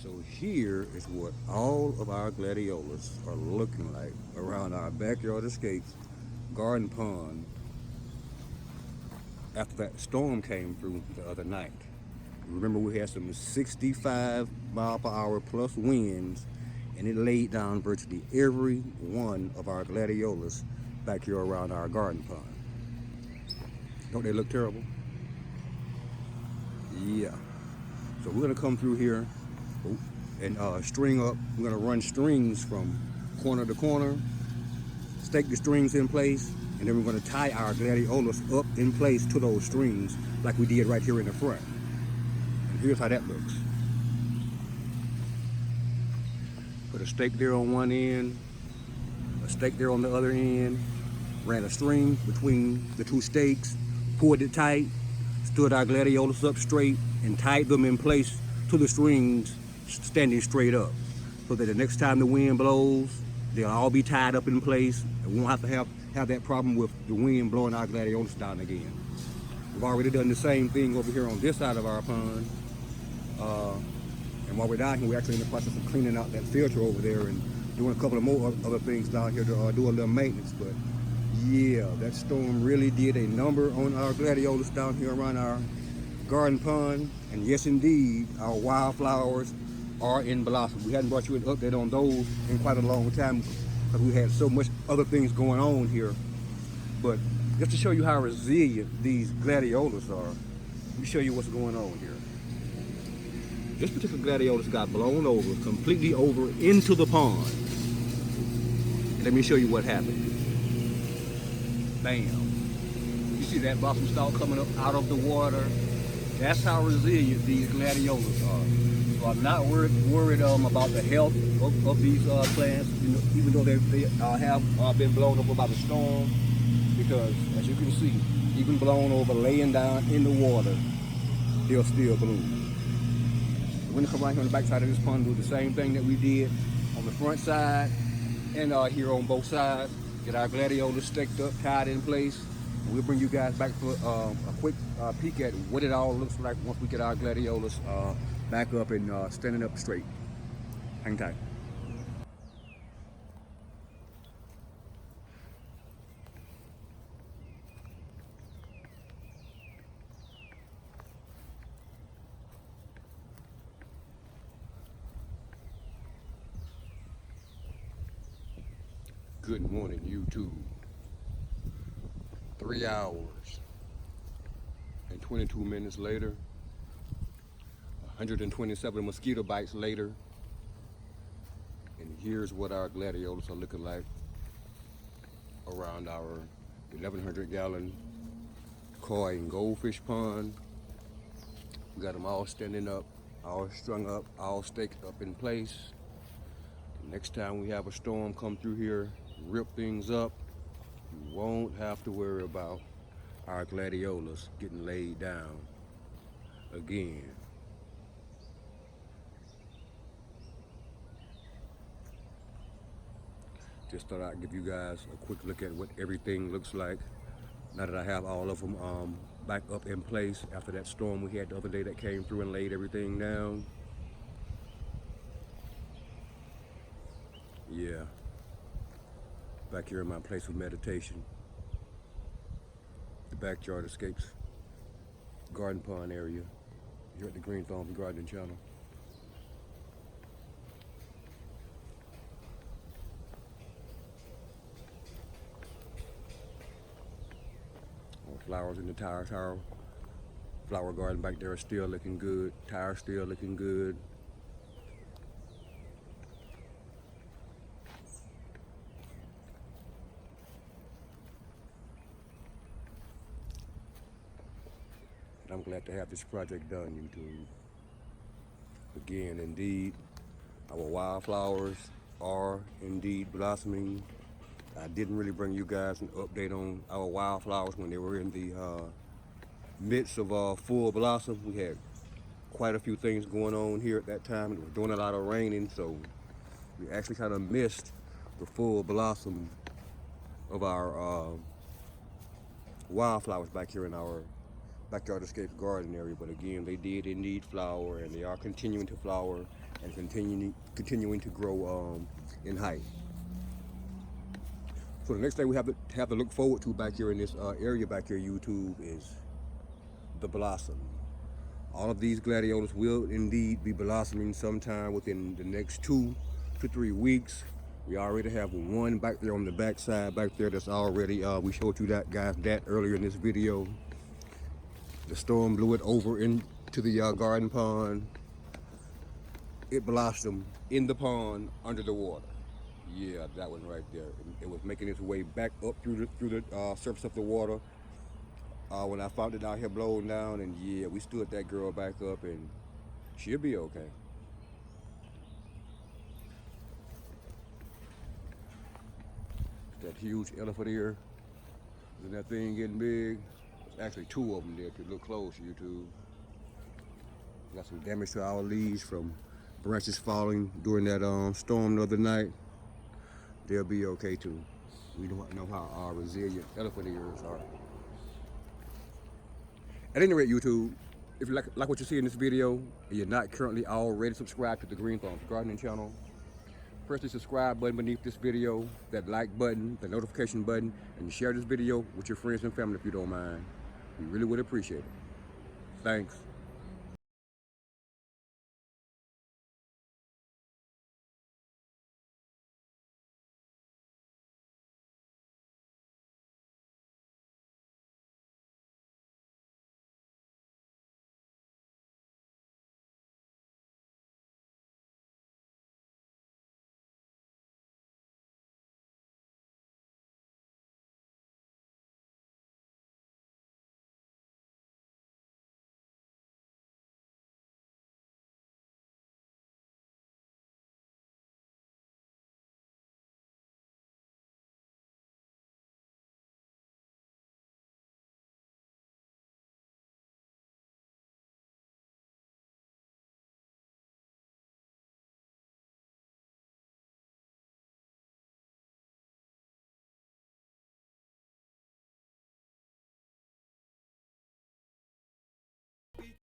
So here is what all of our gladiolus are looking like around our backyard escapes garden pond after that storm came through the other night. Remember, we had some 65 mile per hour plus winds, and it laid down virtually every one of our gladiolus back here around our garden pond. Don't they look terrible? Yeah. So we're gonna come through here and string up. We're gonna run strings from corner to corner, stake the strings in place, and then we're gonna tie our gladiolus up in place to those strings like we did right here in the front. And here's how that looks. Put a stake there on one end, a stake there on the other end, ran a string between the two stakes, pulled it tight, stood our gladiolus up straight, and tied them in place to the strings standing straight up. So that the next time the wind blows, they'll all be tied up in place, and we won't have to have that problem with the wind blowing our gladiolus down again. We've already done the same thing over here on this side of our pond. And while we're down here, we're actually in the process of cleaning out that filter over there and doing a couple of more other things down here to do a little maintenance. But yeah, that storm really did a number on our gladiolus down here around our garden pond. And yes, indeed, our wildflowers are in blossom. We hadn't brought you an update on those in quite a long time because we had so much other things going on here. But just to show you how resilient these gladiolus are, let me show you what's going on here. This particular gladiolus got blown over, completely over into the pond. And let me show you what happened. Bam. You see that blossom stalk coming up out of the water? That's how resilient these gladiolus are. So I'm not worried about the health of these plants, even though they have been blown over by the storm, because as you can see, even blown over, laying down in the water, they'll still bloom. We're gonna come right here on the back side of this pond, do the same thing that we did on the front side and here on both sides. Get our gladiolus staked up, tied in place. And we'll bring you guys back for a quick peek at what it all looks like once we get our gladiolus back up and standing up straight. Hang tight. Good morning, YouTube. 3 hours and 22 minutes later, 127 mosquito bites later, and here's what our gladiolus are looking like around our 1,100-gallon koi and goldfish pond. We got them all standing up, all strung up, all staked up in place. Next time we have a storm come through here, rip things up, you won't have to worry about our gladiolus getting laid down again. Just thought I'd give you guys a quick look at what everything looks like now that I have all of them back up in place after that storm we had the other day that came through and laid everything down. Yeah, back here in my place of meditation, the backyard escapes garden pond area here at the Green Thumb Gardening Channel. All flowers in the tower flower garden back there is still looking good. Tire still looking good. I'm glad to have this project done, YouTube. Again, indeed, our wildflowers are indeed blossoming. I didn't really bring you guys an update on our wildflowers when they were in the midst of full blossom. We had quite a few things going on here at that time. It was doing a lot of raining, so we actually kind of missed the full blossom of our wildflowers back here in our backyard escapes garden area. But again, they did indeed flower, and they are continuing to flower and continuing to grow in height. So the next thing we have to look forward to back here in this area back here, YouTube, is the blossom. All of these gladiolus will indeed be blossoming sometime within the next 2 to 3 weeks. We already have one back there on the back side back there that's already, we showed you that, guys, that earlier in this video. The storm blew it over into the garden pond. It blossomed in the pond under the water. Yeah, that one right there. It was making its way back up through the surface of the water. When I found it out here blowing down, and yeah, we stood that girl back up, and she'll be okay. That huge elephant ear. Isn't that thing getting big? There's actually two of them there. If you look close, YouTube. Got some damage to our leaves from branches falling during that storm the other night. They'll be okay too. We don't know how resilient elephant ears are. At any rate, YouTube, if you like what you see in this video, and you're not currently already subscribed to the Green Thumbs Gardening channel, press the subscribe button beneath this video, that like button, the notification button, and share this video with your friends and family if you don't mind. We really would appreciate it. Thanks.